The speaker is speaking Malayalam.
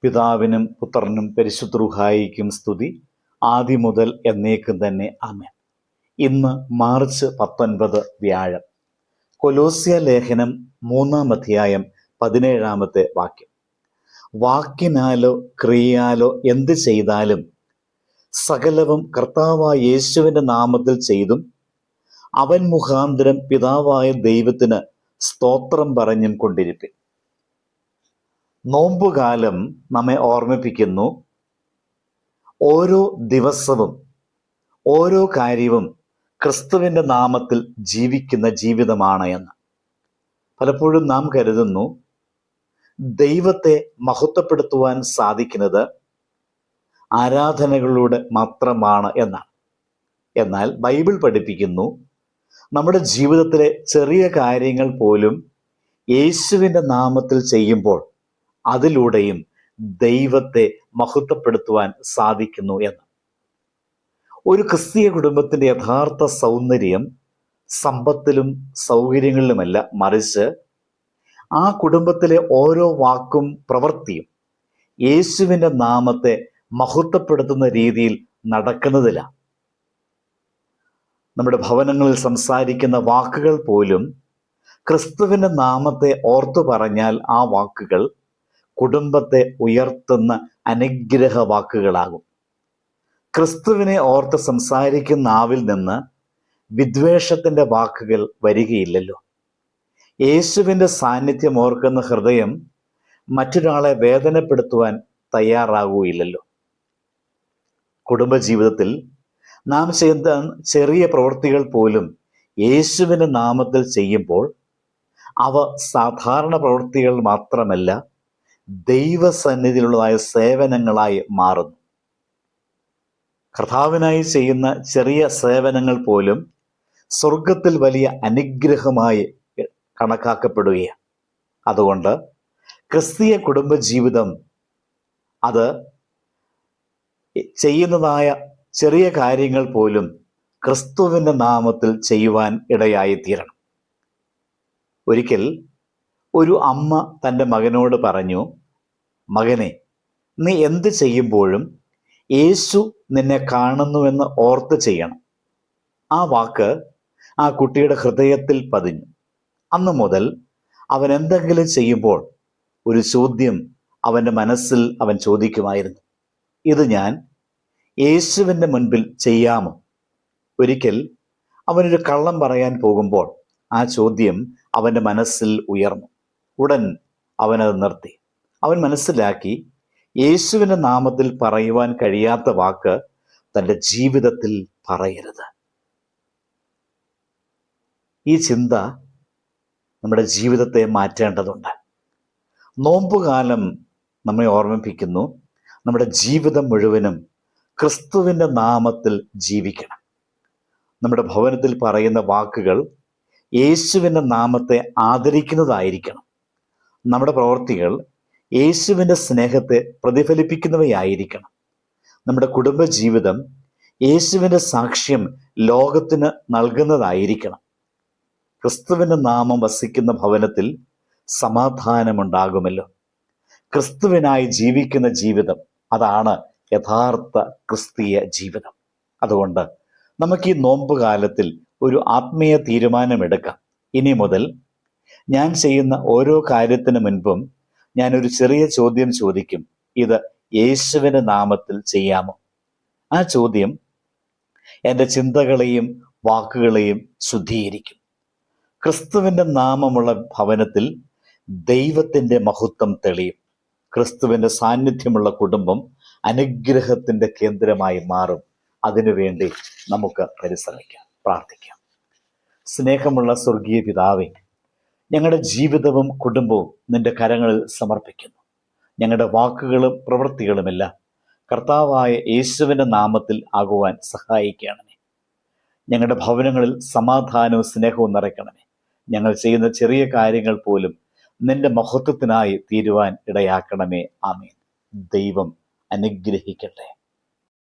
പിതാവിനും പുത്രനും പരിശുദ്ധ റൂഹായിക്കും സ്തുതി, ആദ്യം മുതൽ എന്നേക്കും തന്നെ ആമേൻ. ഇന്ന് മാർച്ച് 19 വ്യാഴം. കൊലോസ്യ ലേഖനം 3-ാം അധ്യായം 17-ാമത്തെ വാക്യം. വാക്കിനാലോ ക്രിയയാലോ എന്ത് ചെയ്താലും സകലവും കർത്താവായ യേശുവിൻ്റെ നാമത്തിൽ ചെയ്തും അവൻ മുഖാന്തരം പിതാവായ ദൈവത്തിന് സ്തോത്രം പറഞ്ഞും കൊണ്ടിരിപ്പിൻ. നോമ്പുകാലം നമ്മെ ഓർമ്മിപ്പിക്കുന്നു, ഓരോ ദിവസവും ഓരോ കാര്യവും ക്രിസ്തുവിൻ്റെ നാമത്തിൽ ജീവിക്കുന്ന ജീവിതമാണ് എന്ന്. പലപ്പോഴും നാം കരുതുന്നു ദൈവത്തെ മഹത്വപ്പെടുത്തുവാൻ സാധിക്കുന്നത് ആരാധനകളിലൂടെ മാത്രമാണ് എന്നാണ്. എന്നാൽ ബൈബിൾ പഠിപ്പിക്കുന്നു, നമ്മുടെ ജീവിതത്തിലെ ചെറിയ കാര്യങ്ങൾ പോലും യേശുവിൻ്റെ നാമത്തിൽ ചെയ്യുമ്പോൾ അതിലൂടെയും ദൈവത്തെ മഹത്വപ്പെടുത്തുവാൻ സാധിക്കുന്നു എന്ന്. ഒരു ക്രിസ്തീയ കുടുംബത്തിൻ്റെ യഥാർത്ഥ സൗന്ദര്യം സമ്പത്തിലും സൗകര്യങ്ങളിലുമല്ല, മറിച്ച് ആ കുടുംബത്തിലെ ഓരോ വാക്കും പ്രവൃത്തിയും യേശുവിൻ്റെ നാമത്തെ മഹത്വപ്പെടുത്തുന്ന രീതിയിൽ നടക്കുന്നതിലാണ്. നമ്മുടെ ഭവനങ്ങളിൽ സംസാരിക്കുന്ന വാക്കുകൾ പോലും ക്രിസ്തുവിൻ്റെ നാമത്തെ ഓർത്തു പറഞ്ഞാൽ ആ വാക്കുകൾ കുടുംബത്തെ ഉയർത്തുന്ന അനുഗ്രഹ വാക്കുകളാകും. ക്രിസ്തുവിനെ ഓർത്ത് സംസാരിക്കുന്ന നാവിൽ നിന്ന് വിദ്വേഷത്തിൻ്റെ വാക്കുകൾ വരികയില്ലല്ലോ. യേശുവിൻ്റെ സാന്നിധ്യം ഓർക്കുന്ന ഹൃദയം മറ്റൊരാളെ വേദനപ്പെടുത്തുവാൻ തയ്യാറാകുകയില്ലല്ലോ. കുടുംബജീവിതത്തിൽ നാം ചെയ്യുന്ന ചെറിയ പ്രവൃത്തികൾ പോലും യേശുവിൻ്റെ നാമത്തിൽ ചെയ്യുമ്പോൾ അവ സാധാരണ പ്രവൃത്തികൾ മാത്രമല്ല, ദൈവസന്നിധിയിലുള്ളതായ സേവനങ്ങളായി മാറുന്നു. കർത്താവിനായി ചെയ്യുന്ന ചെറിയ സേവനങ്ങൾ പോലും സ്വർഗത്തിൽ വലിയ അനുഗ്രഹമായി കണക്കാക്കപ്പെടുകയാണ്. അതുകൊണ്ട് ക്രിസ്തീയ കുടുംബജീവിതം അത് ചെയ്യുന്നതായ ചെറിയ കാര്യങ്ങൾ പോലും ക്രിസ്തുവിൻ്റെ നാമത്തിൽ ചെയ്യുവാൻ ഇടയായിത്തീരണം. ഒരിക്കൽ ഒരു അമ്മ തൻ്റെ മകനോട് പറഞ്ഞു, മകനെ, നീ എന്ത് ചെയ്യുമ്പോഴും യേശു നിന്നെ കാണുന്നുവെന്ന് ഓർത്ത് ചെയ്യണം. ആ വാക്ക് ആ കുട്ടിയുടെ ഹൃദയത്തിൽ പതിഞ്ഞു. അന്നു മുതൽ അവൻ എന്തെങ്കിലും ചെയ്യുമ്പോൾ ഒരു ചോദ്യം അവൻ്റെ മനസ്സിൽ അവൻ ചോദിക്കുമായിരുന്നു, ഇത് ഞാൻ യേശുവിൻ്റെ മുൻപിൽ ചെയ്യാമോ? ഒരിക്കൽ അവനൊരു കള്ളം പറയാൻ പോകുമ്പോൾ ആ ചോദ്യം അവൻ്റെ മനസ്സിൽ ഉയർന്നു. ഉടൻ അവനത് നിർത്തി. അവൻ മനസ്സിലാക്കി, യേശുവിൻ്റെ നാമത്തിൽ പറയുവാൻ കഴിയാത്ത വാക്ക് തൻ്റെ ജീവിതത്തിൽ പറയരുത്. ഈ ചിന്ത നമ്മുടെ ജീവിതത്തെ മാറ്റേണ്ടതുണ്ട്. നോമ്പുകാലം നമ്മെ ഓർമ്മിപ്പിക്കുന്നു, നമ്മുടെ ജീവിതം മുഴുവനും ക്രിസ്തുവിൻ്റെ നാമത്തിൽ ജീവിക്കണം. നമ്മുടെ ഭവനത്തിൽ പറയുന്ന വാക്കുകൾ യേശുവിൻ്റെ നാമത്തെ ആദരിക്കുന്നതായിരിക്കണം. നമ്മുടെ പ്രവൃത്തികൾ യേശുവിൻ്റെ സ്നേഹത്തെ പ്രതിഫലിപ്പിക്കുന്നവയായിരിക്കണം. നമ്മുടെ കുടുംബജീവിതം യേശുവിൻ്റെ സാക്ഷ്യം ലോകത്തിന് നൽകുന്നതായിരിക്കണം. ക്രിസ്തുവിൻ്റെ നാമം വസിക്കുന്ന ഭവനത്തിൽ സമാധാനമുണ്ടാകുമല്ലോ. ക്രിസ്തുവിനായി ജീവിക്കുന്ന ജീവിതം, അതാണ് യഥാർത്ഥ ക്രിസ്തീയ ജീവിതം. അതുകൊണ്ട് നമുക്ക് ഈ നോമ്പുകാലത്തിൽ ഒരു ആത്മീയ തീരുമാനമെടുക്കാം. ഇനി മുതൽ ഞാൻ ചെയ്യുന്ന ഓരോ കാര്യത്തിന് മുൻപും ഞാനൊരു ചെറിയ ചോദ്യം ചോദിക്കും, ഇത് യേശുവിൻ്റെ നാമത്തിൽ ചെയ്യാമോ? ആ ചോദ്യം എൻ്റെ ചിന്തകളെയും വാക്കുകളെയും ശുദ്ധീകരിക്കും. ക്രിസ്തുവിൻ്റെ നാമമുള്ള ഭവനത്തിൽ ദൈവത്തിൻ്റെ മഹത്വം തെളിയും. ക്രിസ്തുവിൻ്റെ സാന്നിധ്യമുള്ള കുടുംബം അനുഗ്രഹത്തിൻ്റെ കേന്ദ്രമായി മാറും. അതിനുവേണ്ടി നമുക്ക് പരിശ്രമിക്കാം, പ്രാർത്ഥിക്കാം. സ്നേഹമുള്ള സ്വർഗീയ പിതാവേ, ഞങ്ങളുടെ ജീവിതവും കുടുംബവും നിന്റെ കരങ്ങളിൽ സമർപ്പിക്കുന്നു. ഞങ്ങളുടെ വാക്കുകളും പ്രവൃത്തികളുമെല്ലാം കർത്താവായ യേശുവിൻ്റെ നാമത്തിൽ ആകുവാൻ സഹായിക്കണമേ. ഞങ്ങളുടെ ഭവനങ്ങളിൽ സമാധാനവും സ്നേഹവും നിറയ്ക്കണമേ. ഞങ്ങൾ ചെയ്യുന്ന ചെറിയ കാര്യങ്ങൾ പോലും നിന്റെ മഹത്വത്തിനായി തീരുവാൻ ഇടയാക്കണമേ. ആമേൻ. ദൈവം അനുഗ്രഹിക്കട്ടെ.